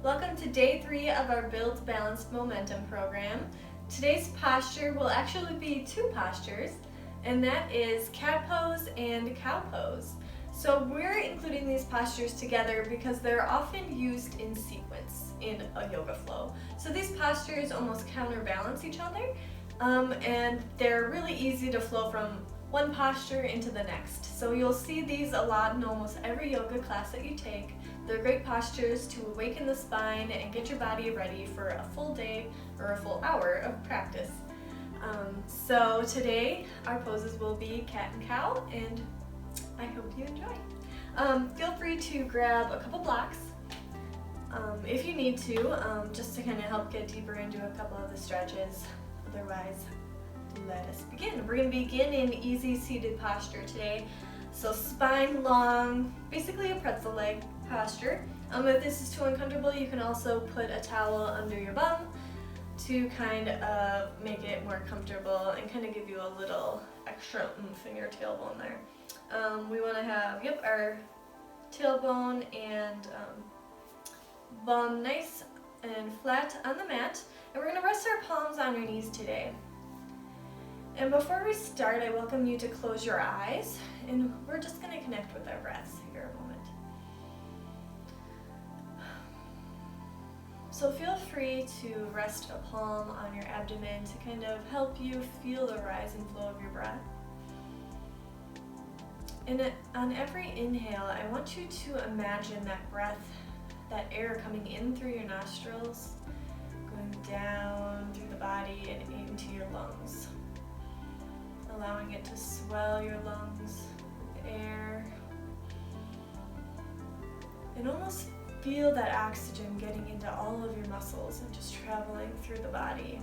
Welcome to day 3 of our Build Balanced Momentum program. Today's posture will actually be 2 postures, and that is cat pose and cow pose. So we're including these postures together because they're often used in sequence in a yoga flow. So these postures almost counterbalance each other, and they're really easy to flow from one posture into the next. So you'll see these a lot in almost every yoga class that you take. They're great postures to awaken the spine and get your body ready for a full day or a full hour of practice. So today our poses will be cat and cow, and I hope you enjoy. Feel free to grab a couple blocks if you need to, just to kind of help get deeper into a couple of the stretches. Otherwise, let us begin. We're going to begin in easy seated posture today. So spine long, basically a pretzel leg posture. If this is too uncomfortable, you can also put a towel under your bum to kind of make it more comfortable and kind of give you a little extra oomph in your tailbone there. We want to have, our tailbone and bum nice and flat on the mat. And we're going to rest our palms on our knees today. And before we start, I welcome you to close your eyes, and we're just going to connect with our breaths here a moment. So feel free to rest a palm on your abdomen to kind of help you feel the rise and flow of your breath. And on every inhale, I want you to imagine that breath, that air coming in through your nostrils, going down through the body and into your lungs, allowing it to swell your lungs with air, and almost feel that oxygen getting into all of your muscles and just traveling through the body.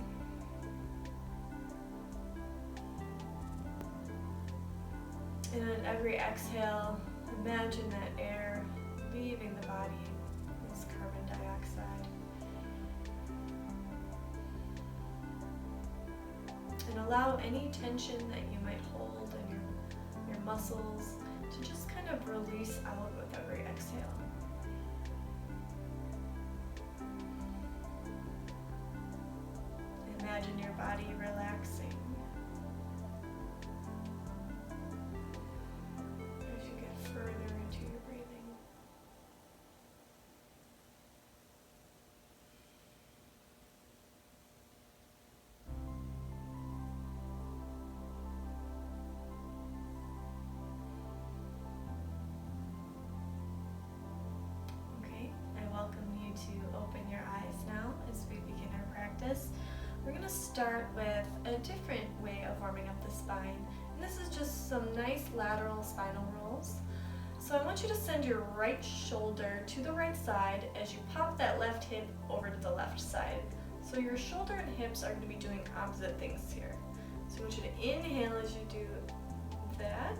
And on every exhale, imagine that air leaving the body as carbon dioxide. And allow any tension that you might hold in your muscles to just kind of release out with every exhale. Imagine your body relaxing as you get further into your breathing. Okay, I welcome you to open your eyes now as we begin our practice. We're going to start with a different way of warming up the spine. And this is just some nice lateral spinal rolls. So I want you to send your right shoulder to the right side as you pop that left hip over to the left side. So your shoulder and hips are going to be doing opposite things here. So I want you to inhale as you do that,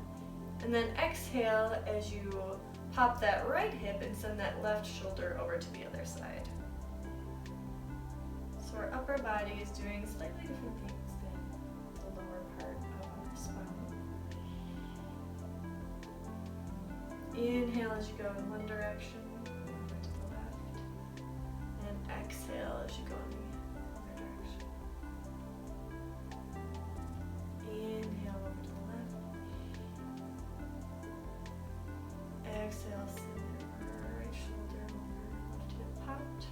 and then exhale as you pop that right hip and send that left shoulder over to the other side. So our upper body is doing slightly different things than the lower part of our spine. Inhale as you go in one direction, over to the left, and exhale as you go in the other direction. Inhale over to the left. Exhale, send your right shoulder over, left hip popped.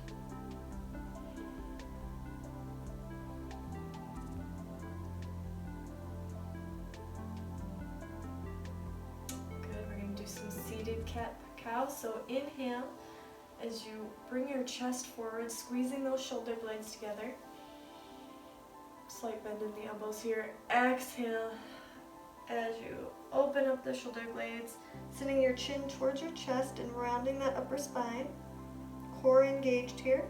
Seated cat-cow. So inhale as you bring your chest forward, squeezing those shoulder blades together. Slight bend in the elbows here. Exhale as you open up the shoulder blades, sending your chin towards your chest and rounding that upper spine. Core engaged here.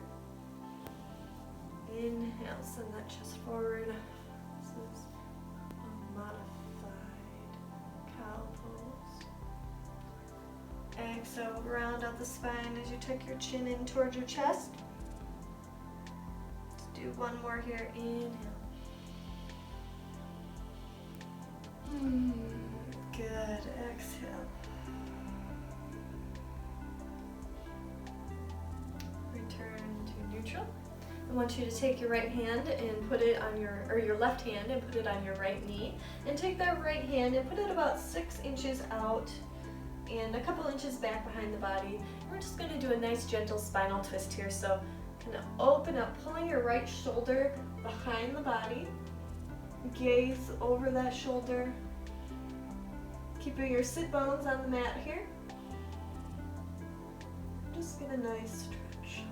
Inhale, send that chest forward. This is a modified cow pose. Exhale, round out the spine as you tuck your chin in towards your chest. Let's do one more here. Inhale. Good. Exhale. Return I want you to take your right hand and put it on your left hand and put it on your right knee. And take that right hand and put it about 6 inches out and a couple inches back behind the body. We're just going to do a nice gentle spinal twist here. So kind of open up, pulling your right shoulder behind the body. Gaze over that shoulder. Keeping your sit bones on the mat here. Just get a nice stretch.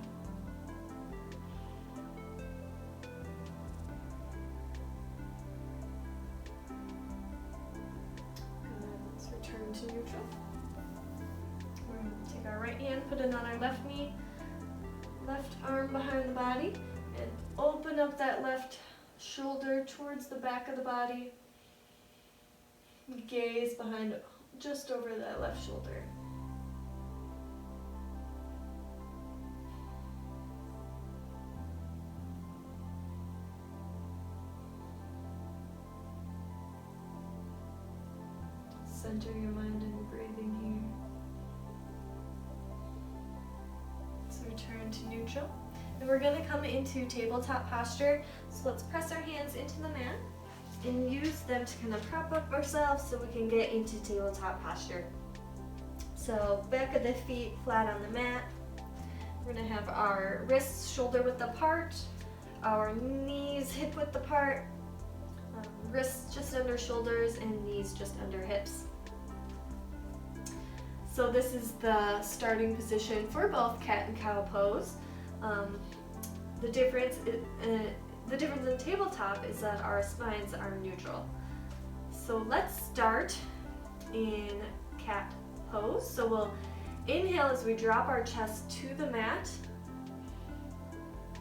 Good. Let's return to neutral. We're going to take our right hand, put it on our left knee, left arm behind the body, and open up that left shoulder towards the back of the body. Gaze behind, just over that left shoulder. Center your mind in your breathing here. Let's return to neutral. And we're going to come into tabletop posture. So let's press our hands into the mat and use them to kind of prop up ourselves so we can get into tabletop posture. So back of the feet flat on the mat. We're going to have our wrists shoulder width apart, our knees hip width apart, wrists just under shoulders and knees just under hips. So this is the starting position for both cat and cow pose. The difference in tabletop is that our spines are neutral. So let's start in cat pose. So we'll inhale as we drop our chest to the mat.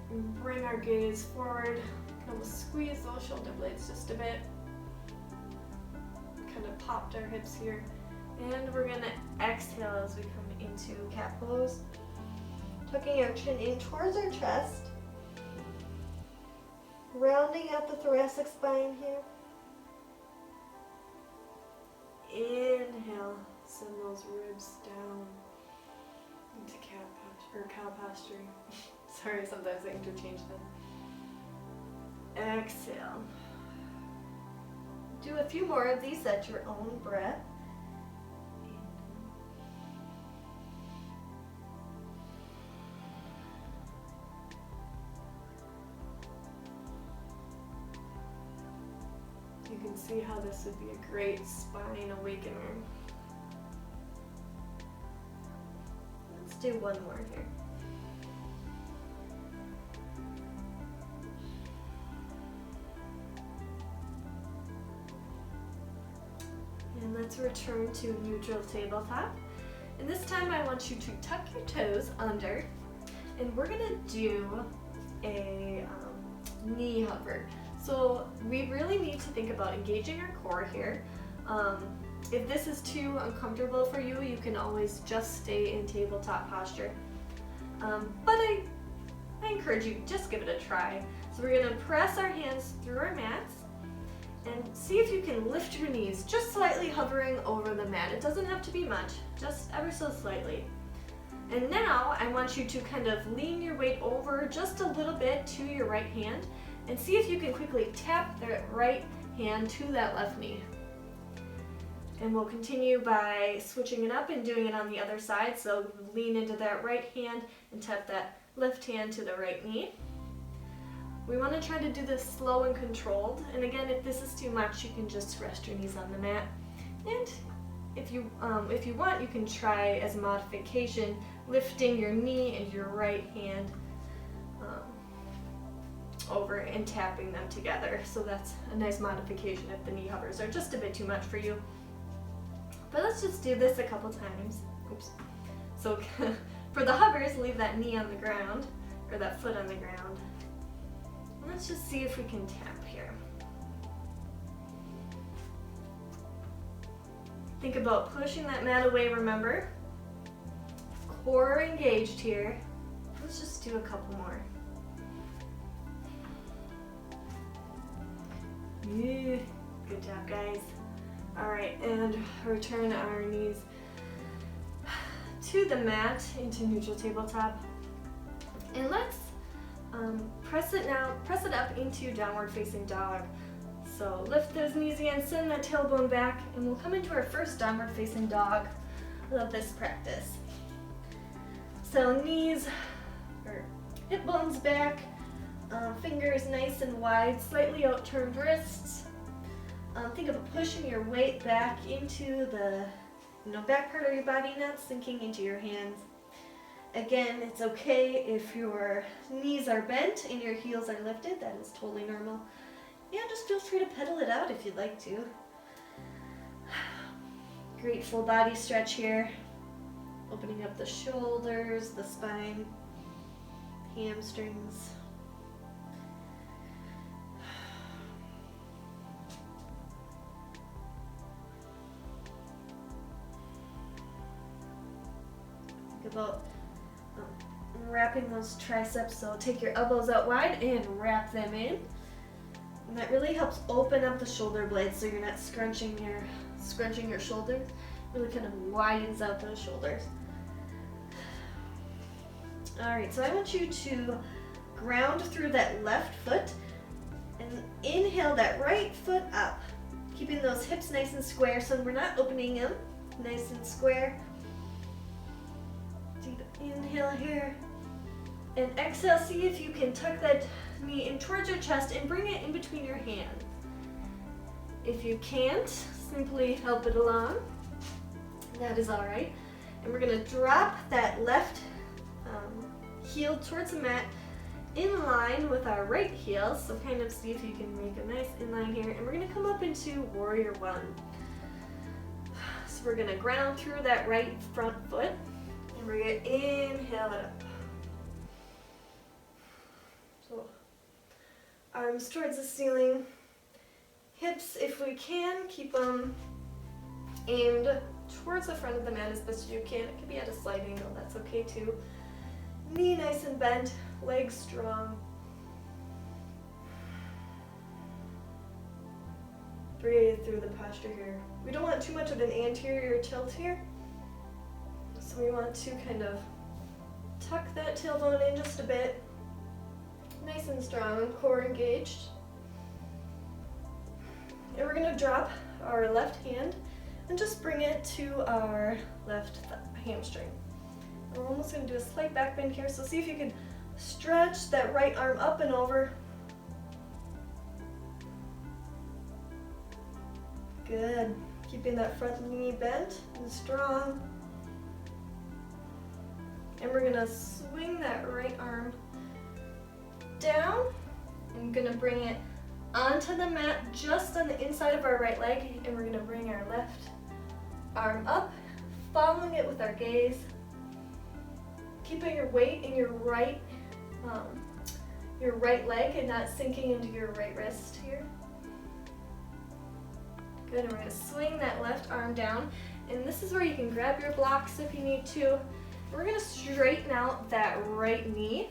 And bring our gaze forward. And we'll squeeze those shoulder blades just a bit. Kind of popped our hips here. And we're going to exhale as we come into cat pose. Tucking our chin in towards our chest. Rounding out the thoracic spine here. Inhale, send those ribs down into cat posture, or cow posturing. Sorry, sometimes I interchange them. Exhale. Do a few more of these at your own breath. You can see how this would be a great spine awakener. Let's do one more here. And let's return to neutral tabletop. And this time I want you to tuck your toes under, and we're gonna do a knee hover. So we really need to think about engaging our core here. If this is too uncomfortable for you, you can always just stay in tabletop posture. But I encourage you, just give it a try. So we're gonna press our hands through our mats and see if you can lift your knees, just slightly hovering over the mat. It doesn't have to be much, just ever so slightly. And now I want you to kind of lean your weight over just a little bit to your right hand and see if you can quickly tap the right hand to that left knee. And we'll continue by switching it up and doing it on the other side. So lean into that right hand and tap that left hand to the right knee. We want to try to do this slow and controlled. And again, if this is too much, you can just rest your knees on the mat. And if you want, you can try as a modification lifting your knee and your right hand over and tapping them together. So that's a nice modification if the knee hovers are just a bit too much for you. But let's just do this a couple times. Oops. So for the hovers, leave that knee on the ground, or that foot on the ground. And let's just see if we can tap here. Think about pushing that mat away, remember. Core engaged here. Let's just do a couple more. Yeah. Good job, guys. All right, and return our knees to the mat into neutral tabletop. And let's Press it up into downward facing dog. So lift those knees again, send that tailbone back, and we'll come into our first downward facing dog of this practice. So knees or hip bones back, fingers nice and wide, slightly out-turned wrists. Think of pushing your weight back into the back part of your body, not sinking into your hands. Again, it's okay if your knees are bent and your heels are lifted. That is totally normal. Yeah, just feel free to pedal it out if you'd like to. Great full body stretch here. Opening up the shoulders, the spine, hamstrings. Think about wrapping those triceps, so take your elbows out wide and wrap them in. And that really helps open up the shoulder blades so you're not scrunching your shoulders. Really kind of widens out those shoulders. Alright, so I want you to ground through that left foot and inhale that right foot up. Keeping those hips nice and square so we're not opening them. Nice and square. Deep inhale here. And exhale, see if you can tuck that knee in towards your chest and bring it in between your hands. If you can't, simply help it along. That is all right. And we're gonna drop that left heel towards the mat in line with our right heel. So kind of see if you can make a nice inline here. And we're gonna come up into Warrior One. So we're gonna ground through that right front foot and we're gonna inhale it up. So arms towards the ceiling, hips if we can, keep them aimed towards the front of the mat as best as you can. It could be at a slight angle, that's okay too. Knee nice and bent, legs strong. Breathe through the posture here. We don't want too much of an anterior tilt here, so we want to kind of tuck that tailbone in just a bit. Nice and strong, core engaged. And we're gonna drop our left hand and just bring it to our left hamstring. And we're almost gonna do a slight back bend here, so see if you can stretch that right arm up and over. Good. Keeping that front knee bent and strong. And we're gonna swing that right arm down. I'm gonna bring it onto the mat just on the inside of our right leg, and we're gonna bring our left arm up, following it with our gaze. Keeping your weight in your right leg and not sinking into your right wrist here. Good, and we're gonna swing that left arm down, and this is where you can grab your blocks if you need to. We're gonna straighten out that right knee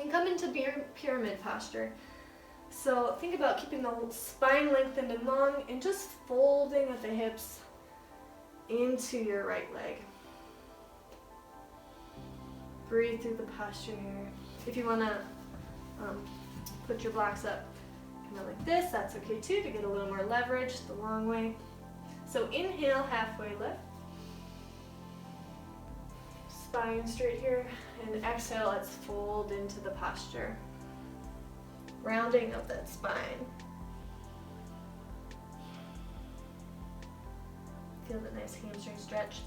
and come into pyramid posture. So think about keeping the spine lengthened and long and just folding with the hips into your right leg. Breathe through the posture here. If you want to put your blocks up kind of like this, that's okay too, to get a little more leverage the long way. So inhale, halfway lift. Spine straight here, and exhale, let's fold into the posture. Rounding up that spine. Feel the nice hamstring stretch.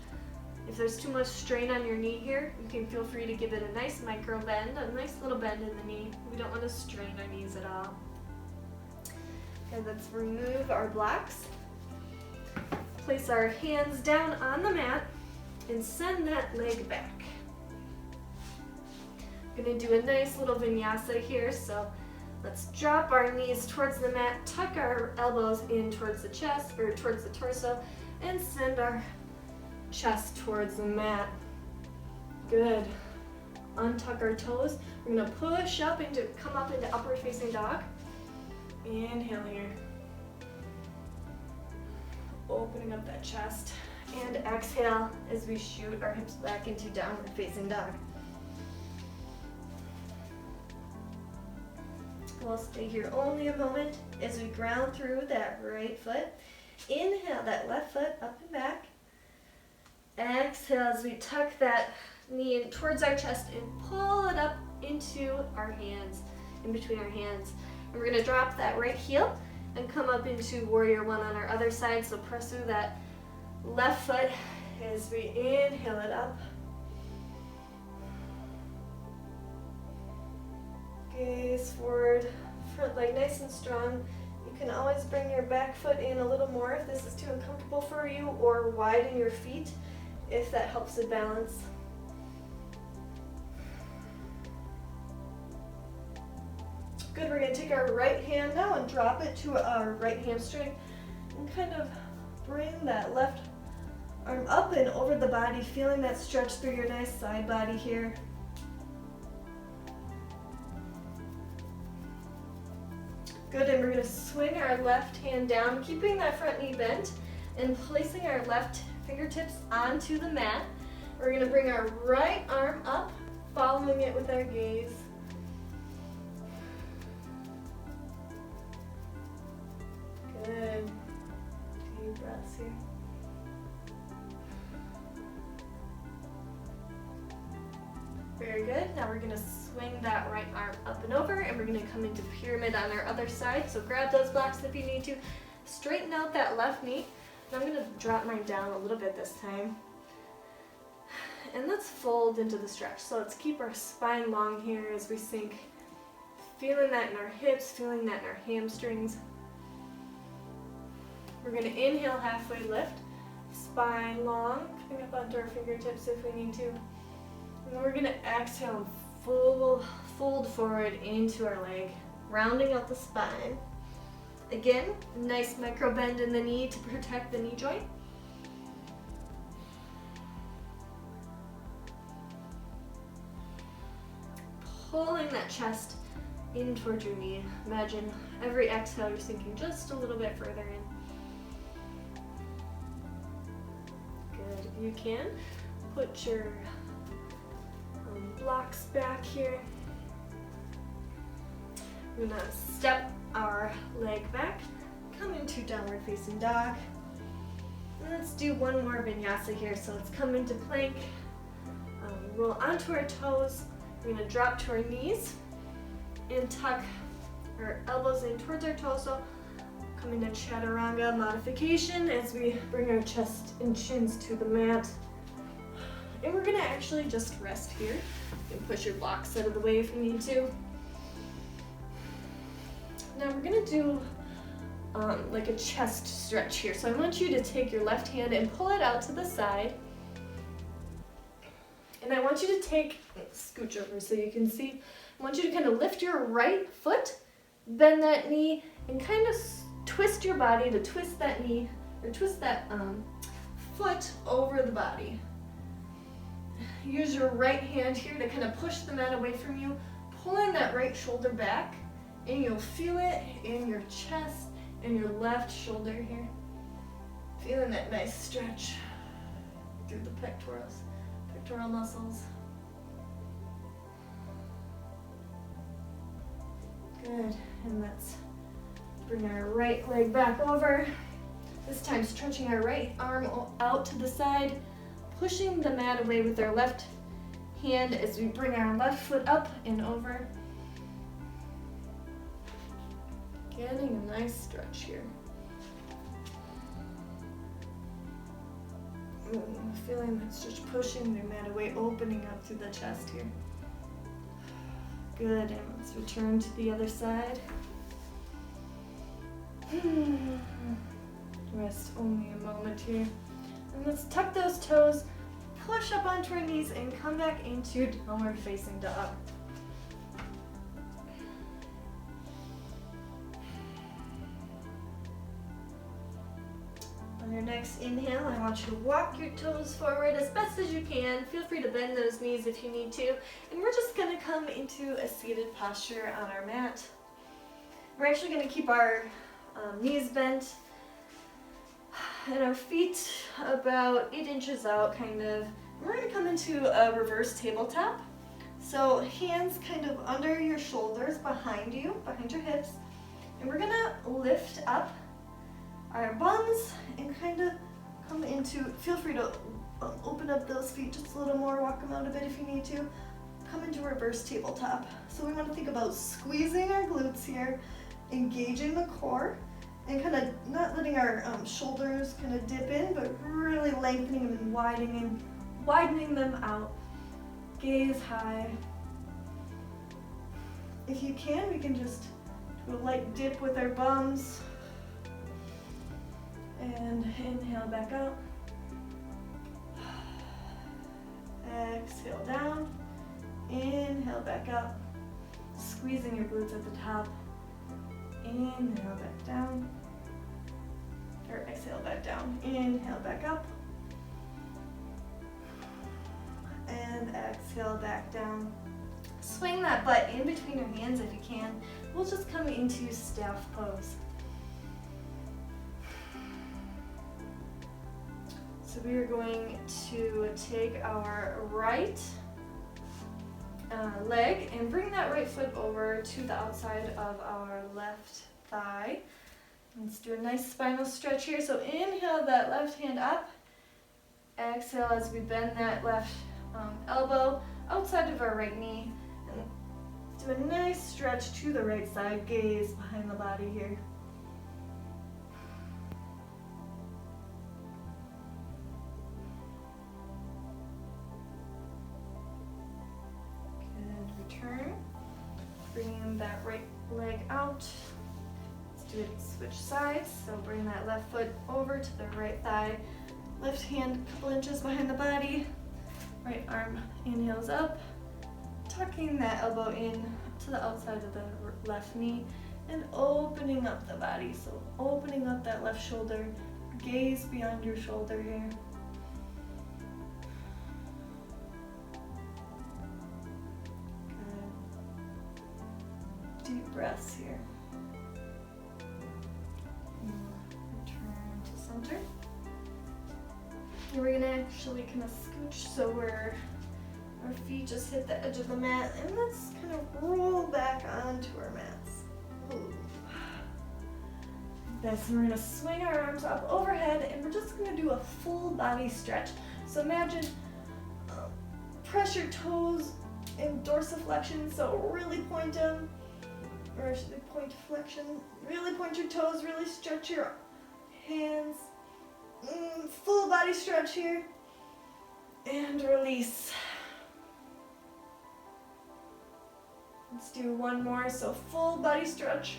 If there's too much strain on your knee here, you can feel free to give it a nice micro bend, a nice little bend in the knee. We don't want to strain our knees at all. Okay, let's remove our blocks. Place our hands down on the mat and send that leg back. I'm gonna do a nice little vinyasa here, so let's drop our knees towards the mat, tuck our elbows in towards the chest or towards the torso, and send our chest towards the mat. Good. Untuck our toes. We're gonna push up come up into upward facing dog. Inhale here. Opening up that chest. And exhale as we shoot our hips back into downward facing dog. We'll stay here only a moment as we ground through that right foot. Inhale that left foot up and back. Exhale as we tuck that knee in towards our chest and pull it up into our hands, in between our hands. And we're going to drop that right heel and come up into warrior one on our other side. So press through that left foot as we inhale it up. Gaze forward, front leg nice and strong. You can always bring your back foot in a little more if this is too uncomfortable for you, or widen your feet if that helps with balance. Good, we're going to take our right hand now and drop it to our right hamstring and kind of bring that left arm up and over the body, feeling that stretch through your nice side body here. Good, and we're going to swing our left hand down, keeping that front knee bent and placing our left fingertips onto the mat. We're going to bring our right arm up, following it with our gaze. Good. Deep breaths here. Very good. Now we're going to swing that right arm up and over, and we're going to come into pyramid on our other side. So grab those blocks if you need to. Straighten out that left knee. And I'm going to drop mine down a little bit this time. And let's fold into the stretch. So let's keep our spine long here as we sink. Feeling that in our hips, feeling that in our hamstrings. We're going to inhale, halfway lift. Spine long, coming up onto our fingertips if we need to. And then we're going to exhale and fold forward into our leg, rounding out the spine. Again, nice micro bend in the knee to protect the knee joint. Pulling that chest in towards your knee. Imagine every exhale you're sinking just a little bit further in. Good, if you can, put your blocks back here. We're gonna step our leg back, come into downward facing dog. And let's do one more vinyasa here. So let's come into plank, roll onto our toes. We're gonna drop to our knees and tuck our elbows in towards our torso. Come into chaturanga modification as we bring our chest and shins to the mat. And we're gonna actually just rest here. You can push your blocks out of the way if you need to. Now we're gonna do like a chest stretch here. So I want you to take your left hand and pull it out to the side. And I want you to take, scooch over so you can see, I want you to kind of lift your right foot, bend that knee, and kind of twist your body to twist that knee, or twist that foot over the body. Use your right hand here to kind of push the mat away from you, pulling that right shoulder back, and you'll feel it in your chest and your left shoulder here. Feeling that nice stretch through the pectoral muscles. Good, and let's bring our right leg back over. This time stretching our right arm out to the side, pushing the mat away with our left hand as we bring our left foot up and over. Getting a nice stretch here. Feeling that stretch, pushing the mat away, opening up through the chest here. Good, and let's return to the other side. Rest only a moment here. And let's tuck those toes, push up onto our knees, and come back into downward facing dog. On your next inhale, I want you to walk your toes forward as best as you can. Feel free to bend those knees if you need to. And we're just going to come into a seated posture on our mat. We're actually going to keep our knees bent and our feet about 8 inches out, kind of. We're going to come into a reverse tabletop. So hands kind of under your shoulders, behind you, behind your hips. And we're gonna lift up our bums and kind of come into, feel free to open up those feet just a little more, walk them out a bit if you need to. Come into reverse tabletop. So we want to think about squeezing our glutes here, engaging the core, and kind of not letting our shoulders kind of dip in, but really lengthening them and widening them out. Gaze high. If you can, we can just do a light dip with our bums. And inhale back up. Exhale down. Inhale back up. Squeezing your glutes at the top. Inhale back down. Or exhale back down. Inhale back up. And exhale back down. Swing that butt in between your hands if you can. We'll just come into staff pose. So we are going to take our right leg and bring that right foot over to the outside of our left thigh. Let's do a nice spinal stretch here. So inhale that left hand up. Exhale as we bend that left elbow outside of our right knee. And let's do a nice stretch to the right side. Gaze behind the body here. Turn, bringing that right leg out. Let's do it switch sides. So bring that left foot over to the right thigh. Left hand a couple inches behind the body. Right arm inhales up. Tucking that elbow in to the outside of the left knee and opening up the body. So opening up that left shoulder. Gaze beyond your shoulder here. Deep breaths here. Return to center. And we're gonna actually kind of scooch so our feet just hit the edge of the mat, and let's kind of roll back onto our mats. Ooh. This, we're gonna swing our arms up overhead, and we're just gonna do a full body stretch. So imagine press your toes in dorsiflexion, so really point them. Or should I point to flexion? Really point your toes, really stretch your hands. Full body stretch here. And release. Let's do one more. So full body stretch.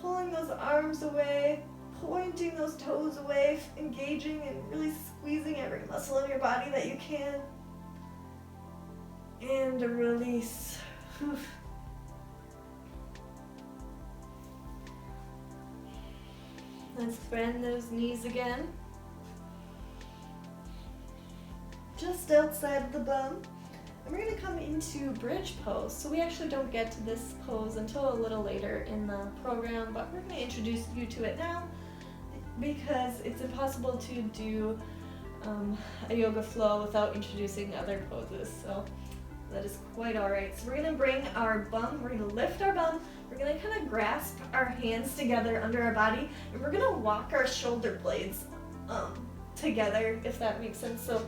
Pulling those arms away, pointing those toes away, engaging and really squeezing every muscle in your body that you can. And a release. Whew. Let's bend those knees again. Just outside the bum. And we're going to come into bridge pose. So we actually don't get to this pose until a little later in the program, but we're going to introduce you to it now because it's impossible to do a yoga flow without introducing other poses. So that is quite all right. So we're going to bring our bum, we're going to lift our bum, we're going to kind of grasp our hands together under our body, and we're going to walk our shoulder blades together, if that makes sense. So,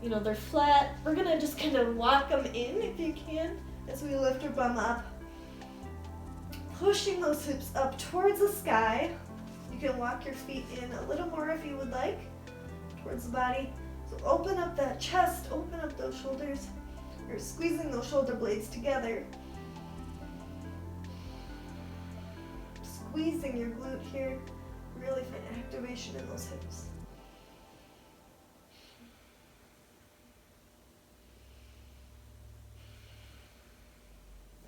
you know, they're flat. We're going to just kind of walk them in, if you can, as we lift our bum up. Pushing those hips up towards the sky. You can walk your feet in a little more if you would like, towards the body. So open up that chest, open up those shoulders. You're squeezing those shoulder blades together. Squeezing your glute here. Really find activation in those hips.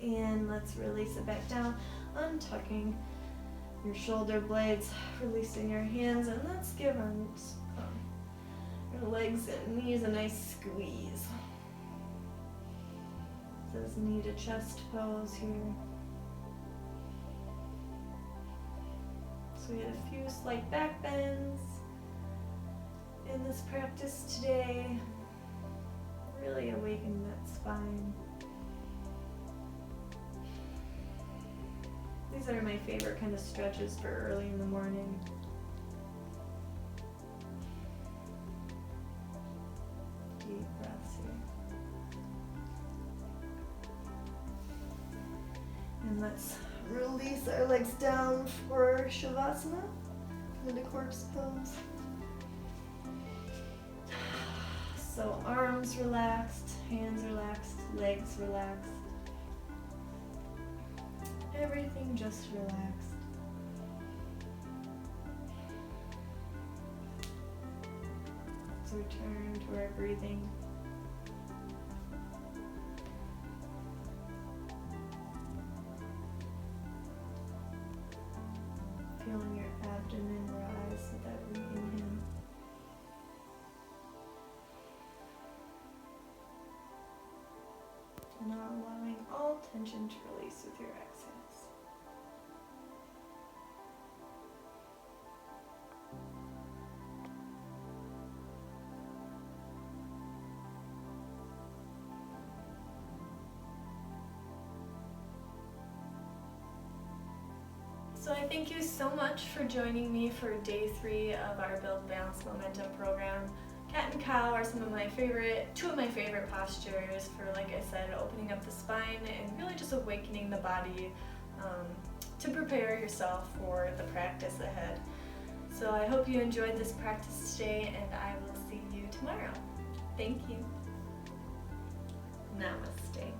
And let's release it back down, untucking your shoulder blades, releasing your hands, and let's give our legs and knees a nice squeeze. This knee to chest pose here. So we had a few slight back bends in this practice today. Really awakening that spine. These are my favorite kind of stretches for early in the morning. Deep breaths here. And let's release our legs down for Shavasana, into corpse pose. So arms relaxed, hands relaxed, legs relaxed. Everything just relaxed. Let's return to our breathing. Feeling your abdomen rise with every inhale. And now allowing all tension to release with your exhales. So I thank you so much for joining me for day 3 of our Build Balance Momentum program. Cat and cow are two of my favorite postures for, like I said, opening up the spine and really just awakening the body to prepare yourself for the practice ahead. So I hope you enjoyed this practice today, and I will see you tomorrow. Thank you. Namaste.